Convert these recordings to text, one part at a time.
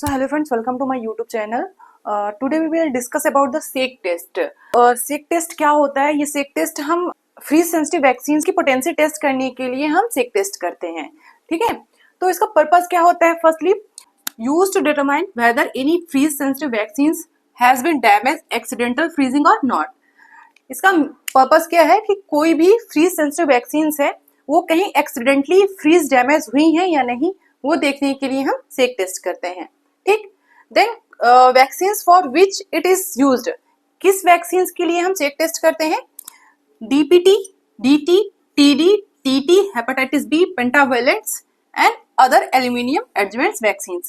So hello friends, welcome to my YouTube channel. Today we will discuss about the SEK test. SEK test क्या होता है? ये SEK test हम freeze sensitive vaccine की potency test करने के लिए हम SEK टेस्ट करते हैं, ठीक है। तो इसका पर्पस क्या होता है? Firstly use to determine whether any freeze sensitive vaccine has been damage accidental freezing और नॉट। इसका पर्पस क्या है कि कोई भी फ्रीज सेंसिटिव वैक्सीन है वो कहीं एक्सीडेंटली फ्रीज डैमेज हुई है या नहीं, वो देखने के लिए हम SEK टेस्ट करते हैं, ठीक। Then vaccine for which it is used, किस वैक्सीन के लिए हम SEK टेस्ट करते हैं? DPT, DT, TD, TT, hepatitis B, pentavalents and other aluminium adjuvants vaccine.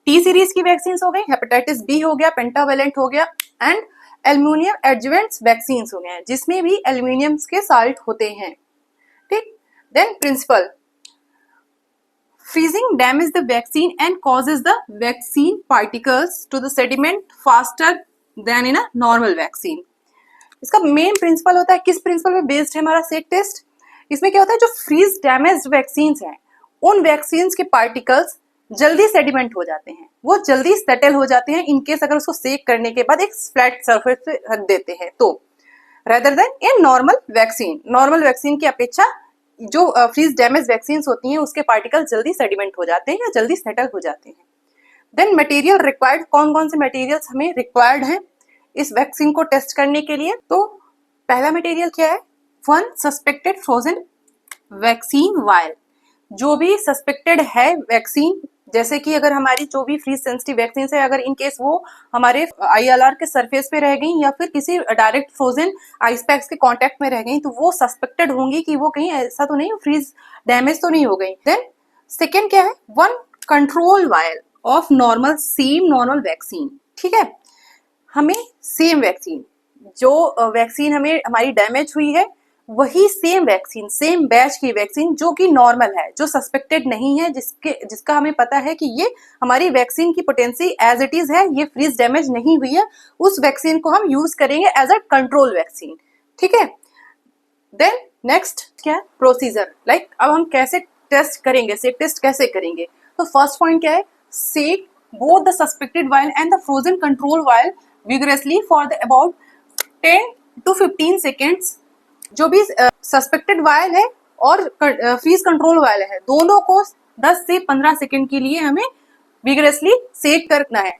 T series की वैक्सीन हो गई, हेपेटाइटिस बी हो गया, पेंटावेलेंट हो गया एंड एल्यूमिनियम एडजुवेंट्स वैक्सीन हो गए, जिसमें भी एल्यूमिनियम के साल्ट होते हैं, ठीक। Then principle, freezing damages the vaccine and causes the vaccine particles to the sediment faster than in a normal vaccine. इसका मेन प्रिंसिपल होता है, किस प्रिंसिपल पे बेस्ड है हमारा SEK टेस्ट? इसमें क्या होता है, जो फ्रीज डैमेज्ड वैक्सीन हैं उन वैक्सीन के पार्टिकल्स जल्दी सेडिमेंट हो जाते हैं, वो जल्दी सेटल हो जाते हैं इनकेस अगर उसको सेक करने के बाद एक फ्लैट सरफेस पे रख देते हैं तो, rather then in normal vaccine की अपेक्षा जो फ्रीज डैमेज वैक्सीन होती हैं उसके पार्टिकल जल्दी सेडिमेंट हो जाते हैं या जल्दी सेटल हो जाते हैं। देन मटेरियल रिक्वायर्ड, कौन कौन से मटेरियल्स हमें रिक्वायर्ड हैं इस वैक्सीन को टेस्ट करने के लिए? तो पहला मटेरियल क्या है? 1 सस्पेक्टेड फ्रोजन वैक्सीन वायल। जो भी सस्पेक्टेड है वैक्सीन, जैसे कि अगर हमारी जो भी फ्रीज सेंसिटिव वैक्सीन है, अगर इन केस वो हमारे ILR के सरफेस पे रह गई या फिर किसी डायरेक्ट फ्रोजन आइस पैक्स के कांटेक्ट में रह गई, तो वो सस्पेक्टेड होंगी कि वो कहीं ऐसा तो नहीं फ्रीज डैमेज तो नहीं हो गई। देन सेकेंड क्या है? 1 control vial of normal vaccine, ठीक है। हमें सेम वैक्सीन, जो वैक्सीन हमें हमारी डैमेज हुई है वही सेम वैक्सीन, सेम बैच की वैक्सीन जो कि नॉर्मल है, जो सस्पेक्टेड नहीं है, जिसका हमें पता है कि ये हमारी वैक्सीन की पोटेंसी एज इट इज है, ये फ्रीज डैमेज नहीं हुई है, उस वैक्सीन को हम यूज करेंगे एज अ कंट्रोल वैक्सीन, ठीक है। देन नेक्स्ट क्या है? प्रोसीजर, लाइक अब हम कैसे टेस्ट करेंगे, SEK टेस्ट कैसे करेंगे? तो फर्स्ट पॉइंट क्या है? Shake both the suspected vial and the frozen control vial vigorously for the about 10 to 15 seconds. जो भी सस्पेक्टेड वायल है और फ्रीज कंट्रोल वायल है, दोनों को 10 से 15 सेकेंड के लिए हमें विगरसली सेक करना है।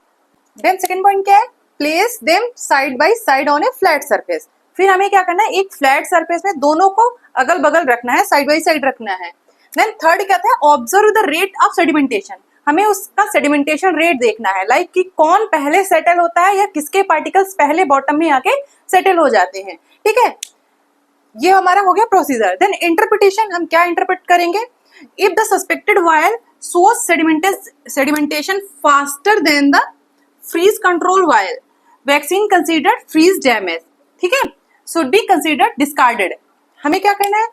देन सेकेंड पॉइंट क्या है? Place them side by side on A flat surface. फिर हमें क्या करना है? एक फ्लैट सरफेस में दोनों को अगल बगल रखना है, साइड बाय साइड रखना है। देन थर्ड क्या है? Observe the rate of sedimentation. हमें उसका सेडिमेंटेशन रेट देखना है, लाइक कि कौन पहले सेटल होता है या किसके पार्टिकल्स पहले बॉटम में आके सेटल हो जाते हैं, ठीक है। ये हमारा हो गया प्रोसीजर। देन इंटरप्रिटेशन, हम क्या इंटरप्रेट करेंगे? इफ द सस्पेक्टेड वायल सोर्स sedimentation faster than the freeze control vial, vaccine considered freeze damage, ठीक है, शुड बी कंसीडर्ड डिस्कार्डेड। हमें क्या करना है?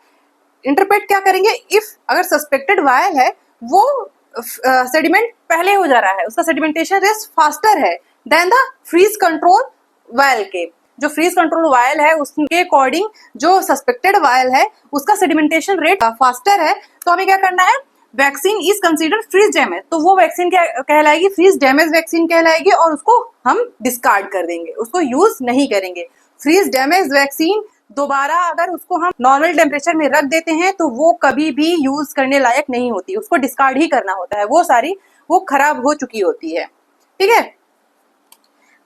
इंटरप्रेट क्या करेंगे? इफ अगर सस्पेक्टेड वायल है वो सेडिमेंट पहले हो जा रहा है, उसका सेडिमेंटेशन रेट फास्टर है than the freeze control vial के, जो फ्रीज कंट्रोल वायल है उसके अकॉर्डिंग जो सस्पेक्टेड वायल है उसका सेडिमेंटेशन रेट फास्टर है, तो हमें क्या करना है? Vaccine is considered freeze damage, तो वो वैक्सीन क्या कहलाएगी? फ्रीज डैमेज वैक्सीन कहलाएगी और उसको हम डिस्कार्ड कर देंगे, उसको यूज नहीं करेंगे। फ्रीज डैमेज वैक्सीन दोबारा अगर उसको हम नॉर्मल टेम्परेचर में रख देते हैं तो वो कभी भी यूज करने लायक नहीं होती, उसको डिस्कार्ड ही करना होता है, वो खराब हो चुकी होती है, ठीक है।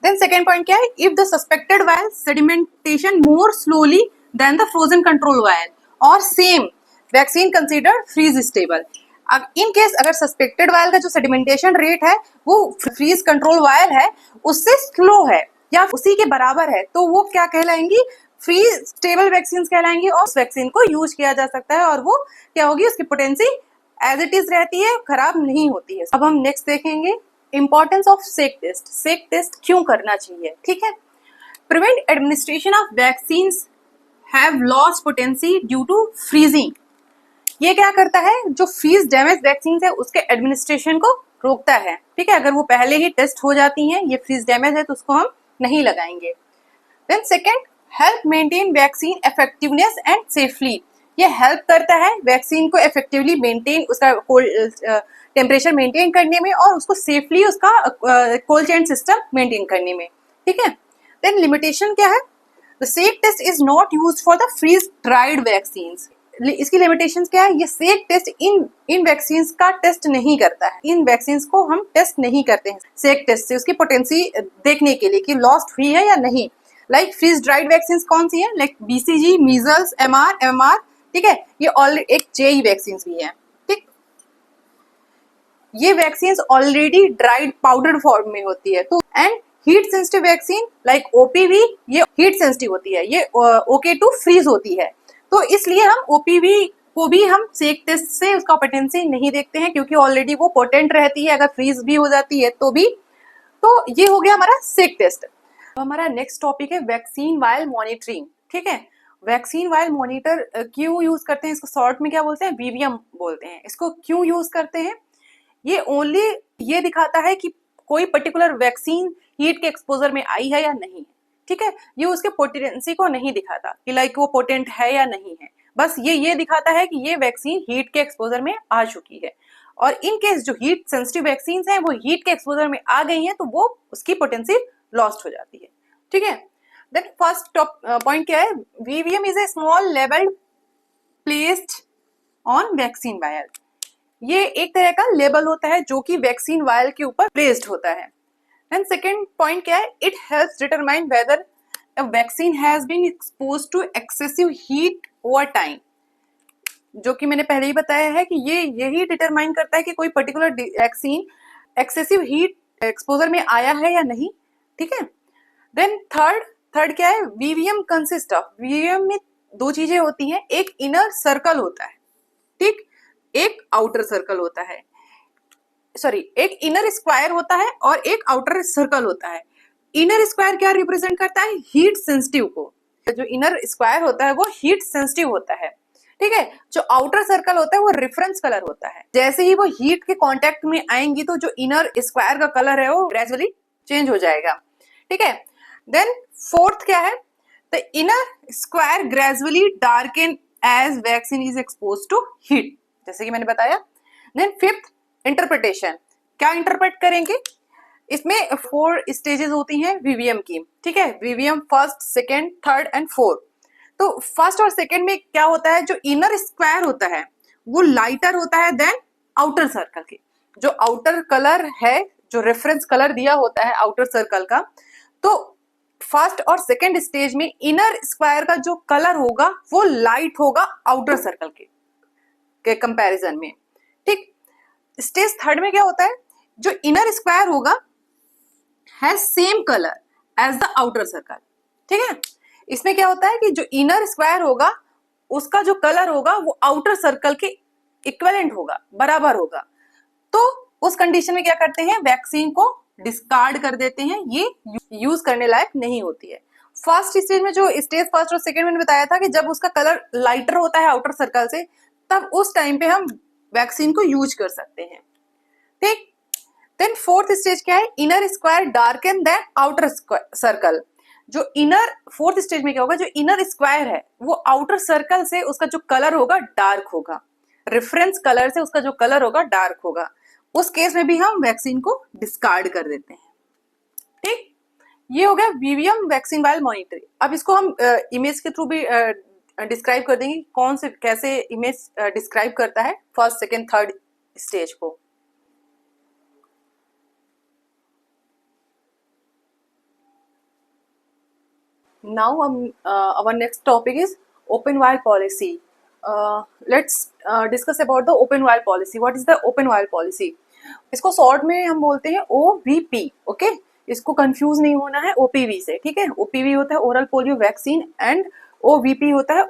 Then second point क्या है? If the suspected vial sedimentation more slowly than the frozen control vial or same vaccine considered freeze stable. In case अगर suspected vial का जो sedimentation rate है वो freeze control vial है उससे slow है या उसी के बराबर है, तो वो क्या कहलाएंगी? freeze stable vaccines कहलाएंगी और उस वैक्सीन को यूज किया जा सकता है और वो क्या होगी? उसकी पोटेंसी एज इट इज रहती है, खराब नहीं होती है। अब हम नेक्स्ट देखेंगे importance of SEK test. SEK test क्यों करना चाहिए, ठीक है। Prevent administration of vaccine have lost potency due to freezing. ये क्या करता है? जो फ्रीज डैमेज वैक्सीन है उसके एडमिनिस्ट्रेशन को रोकता है, ठीक है। अगर वो पहले ही टेस्ट हो जाती हैं, ये फ्रीज डैमेज है तो उसको हम नहीं लगाएंगे। Then second, help maintain vaccine effectiveness and safely. ये हेल्प करता है वैक्सीन को इफेक्टिवली मेंटेन, उसका टेम्परेचर मेंटेन करने में और उसको सेफली उसका कोल्ड चेन सिस्टम मेंटेन करने में, ठीक है। देन लिमिटेशन क्या है, the shake test is not used for the freeze dried vaccines. इसकी लिमिटेशंस क्या है, ये सेक टेस्ट इन वैक्सीन्स का टेस्ट नहीं करता है, इन वैक्सीन्स को हम टेस्ट नहीं करते हैं सेक टेस्ट से उसकी पोटेंसी देखने के लिए कि लॉस्ट हुई है या नहीं। लाइक फ्रीज ड्राइड वैक्सीन्स कौन सी है, लाइक बीसीजी, मीजल्स, एमआर, ठीक है, ये ऑलरेडी एक जेई वैक्सीन्स भी है, ठीक। ये vaccines already dried powder form में होती है। तो and heat sensitive vaccine like OPV, ये हीट सेंसिटिव होती है, ये ओके टू फ्रीज होती है। तो इसलिए हम ओपीवी को भी हम सेक टेस्ट से उसका पोटेंसी नहीं देखते हैं क्योंकि ऑलरेडी वो पोटेंट रहती है, अगर फ्रीज भी हो जाती है तो भी। तो ये हो गया हमारा सेक टेस्ट। हमारा नेक्स्ट टॉपिक है वैक्सीन वायल मॉनिटरिंग, ठीक है। वैक्सीन वायल मॉनिटर क्यों यूज करते हैं, इसको शॉर्ट में क्या बोलते हैं, वीवीएम बोलते हैं। इसको क्यों यूज करते हैं, ये ओनली ये दिखाता है कि कोई पर्टिकुलर वैक्सीन हीट के एक्सपोजर में आई है या नहीं, ठीक है। ये उसके पोटेंसी को नहीं दिखाता कि लाइक वो पोटेंट है या नहीं है, बस ये दिखाता है कि ये वैक्सीन हीट के एक्सपोजर में आ चुकी है। और इन केस जो हीट सेंसिटिव वैक्सीन हैं वो हीट के एक्सपोजर में आ गई हैं तो वो उसकी पोटेंसी लॉस्ट हो जाती है, ठीक है। देन फर्स्ट पॉइंट क्या है, VVM is a small level placed on vaccine vial. ये एक तरह का लेबल होता है जो कि वैक्सीन वायल के ऊपर प्लेस्ड होता है। एंड सेकेंड पॉइंट क्या है, it helps determine whether a vaccine has been exposed to excessive heat over time. जो कि मैंने पहले ही बताया है कि ये यही डिटरमाइन करता है कि कोई particular vaccine excessive heat exposure में आया है या नहीं, ठीक है। देन थर्ड क्या है, वीवीएम कंसिस्ट ऑफ, वीवीएम में दो चीजें होती हैं, एक इनर सर्कल होता है, ठीक, एक आउटर सर्कल होता है, सॉरी एक इनर स्क्वायर होता है और एक आउटर सर्कल होता है। इनर स्क्वायर क्या रिप्रेजेंट करता है, हीट सेंसिटिव को। जो इनर स्क्वायर होता है वो हीट सेंसिटिव होता है, ठीक है। जो आउटर सर्कल होता है वो रेफरेंस कलर होता है। जैसे ही वो हीट के कांटेक्ट में आएंगी तो जो इनर स्क्वायर का कलर है वो ग्रेजुअली चेंज हो जाएगा, ठीक है। देन फोर्थ क्या है, the inner square gradually darken as vaccine is expose to heat, जैसे कि मैंने बताया। देन फिफ्थ इंटरप्रिटेशन, क्या इंटरप्रेट करेंगे, इसमें 4 स्टेजेस होती हैं वीवीएम की, ठीक है। VVM first, second, third and fourth. तो फर्स्ट और सेकेंड में क्या होता है, जो इनर स्क्वायर होता है वो लाइटर होता है देन आउटर सर्कल के। जो आउटर कलर है, जो रेफरेंस कलर दिया होता है आउटर सर्कल का, तो फर्स्ट और सेकेंड स्टेज में इनर स्क्वायर का जो कलर होगा वो लाइट होगा आउटर सर्कल के कंपैरिजन में, ठीक। स्टेज थर्ड में क्या होता है, जो इनर स्क्वायर होगा has same colour as the outer circle, ठीक है। इसमें क्या होता है कि जो इनर स्क्वायर होगा उसका जो कलर होगा वो आउटर सर्कल के इक्विवेलेंट होगा, बराबर होगा। तो उस कंडीशन में क्या करते हैं, वैक्सीन को डिस्कार्ड कर देते हैं, ये यूज करने लायक नहीं होती है। फर्स्ट स्टेज में, जो स्टेज फर्स्ट और सेकेंड में बताया था कि जब उसका कलर लाइटर होता है आउटर सर्कल से, तब उस टाइम पे हम वैक्सीन को यूज कर सकते हैं, ठीक। देन फोर्थ स्टेज क्या है, inner square darken than outer circle. जो इनर फोर्थ स्टेज में क्या होगा, जो इनर स्क्वायर है वो आउटर सर्कल से उसका जो कलर होगा डार्क होगा, रेफरेंस कलर से उसका जो कलर होगा डार्क होगा। उस केस में भी हम वैक्सीन को डिस्कार्ड कर देते हैं, ठीक। ये हो गया वीवीएम वैक्सीन वायल मॉनिटरिंग। अब इसको हम इमेज के थ्रू भी डिस्क्राइब कर देंगे, कौन से कैसे इमेज डिस्क्राइब करता है फर्स्ट, सेकेंड, थर्ड स्टेज को। Now our next topic is open vial policy. Let's discuss about the open vial policy. What is the open vial policy? इसको शॉर्ट में हम बोलते हैं OVP, ओके। इसको कंफ्यूज नहीं होना है OPV से, ठीक है। OPV होता है oral polio vaccine and OVP होता है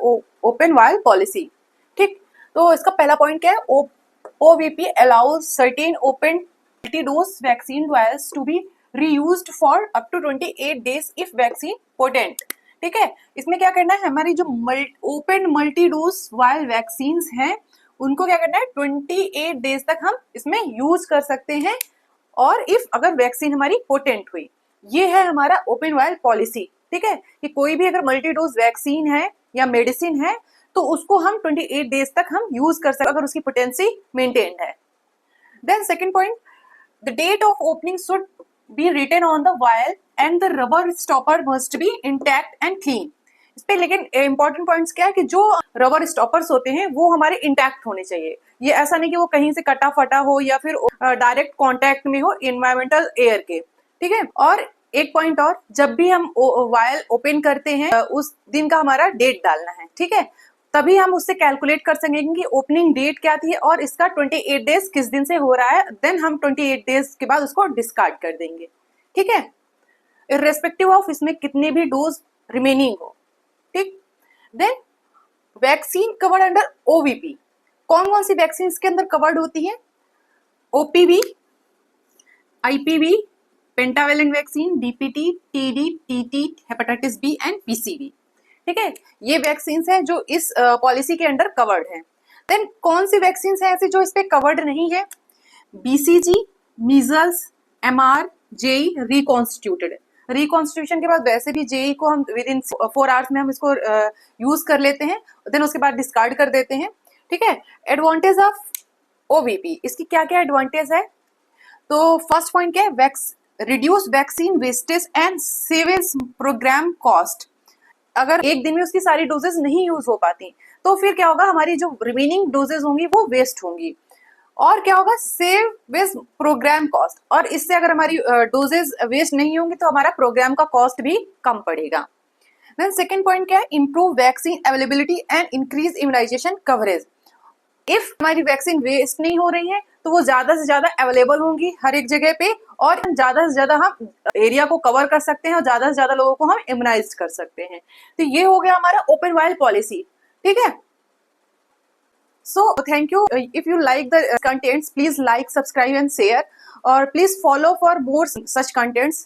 ओपन वायल पॉलिसी, ठीक। तो इसका पहला पॉइंट क्या है, OVP allows certain open multi-dose vaccine vials to be reused for up to 28 days if vaccine potent, ठीक है। इसमें क्या करना है, हमारी जो open multi dose vial vaccine हैं उनको क्या करना है, 28 डेज तक हम इसमें यूज कर सकते हैं, और इफ अगर वैक्सीन हमारी पोटेंट हुई। ये है हमारा ओपन वायल पॉलिसी, ठीक है। कि कोई भी अगर मल्टी डोज वैक्सीन है या मेडिसिन है तो उसको हम 28 डेज तक हम यूज कर सकते अगर उसकी पोटेंसी मेंटेन्ड है। Then second point, the date of opening should be written on the vial and the rubber stopper must be intact and clean. इस पे लेकिन इंपॉर्टेंट पॉइंट्स क्या है कि जो रबर स्टॉपर्स होते हैं वो हमारे इंटैक्ट होने चाहिए। ये ऐसा नहीं कि वो कहीं से कटा फटा हो या फिर डायरेक्ट कांटेक्ट में हो एनवायरमेंटल एयर के, ठीक है। और एक पॉइंट और, जब भी हम वायल ओपन करते हैं उस दिन का हमारा डेट डालना है, ठीक है। तभी हम उससे कैलकुलेट कर सकेंगे कि ओपनिंग डेट क्या थी और इसका 28 डेज किस दिन से हो रहा है। देन हम 28 डेज के बाद उसको डिस्कार्ड कर देंगे, ठीक है, इर्रेस्पेक्टिव ऑफ इसमें कितने भी डोज रिमेनिंग हो, ठीक। Then vaccine covered under OVP, कौन कौन सी वैक्सीन इसके अंदर कवर्ड होती है? OPV, IPV, pentavalent vaccine, DPT, TD, TT, hepatitis B and PCV, ठीक है। ये वैक्सीन है जो इस पॉलिसी के अंडर कवर्ड है। देन कौन सी वैक्सीन है ऐसी जो इस पे कवर्ड नहीं है? BCG, measles, MR, JE, reconstituted. Reconstitution के बाद वैसे भी जेई को हम विद इन 4 आवर्स में हम इसको यूज कर लेते हैं, देन उसके बाद डिस्कार्ड कर देते हैं, ठीक है। एडवांटेज ऑफ ओवीपी, इसकी क्या क्या एडवांटेज है? तो फर्स्ट पॉइंट क्या है? Reduce vaccine wastage and savage program cost. अगर एक दिन में उसकी सारी डोजेस नहीं यूज हो पाती तो फिर क्या होगा, हमारी जो रिमेनिंग डोजेस होंगी वो वेस्ट होंगी। और क्या होगा? सेव विद प्रोग्राम कॉस्ट, और इससे अगर हमारी डोजेस वेस्ट नहीं होंगी तो हमारा प्रोग्राम का कॉस्ट भी कम पड़ेगा। देन सेकेंड पॉइंट क्या है? Improve vaccine availability and increase immunization coverage. If हमारी वैक्सीन वेस्ट नहीं हो रही है तो वो ज्यादा से ज्यादा अवेलेबल होंगी हर एक जगह पे, और ज्यादा से ज्यादा हम एरिया को कवर कर सकते हैं और ज्यादा से ज्यादा लोगों को हम इम्यूनाइज कर सकते हैं। तो ये हो गया हमारा ओपन वायल पॉलिसी, ठीक है। So thank you. If you like the contents, please like, subscribe and share, or please follow for more such contents.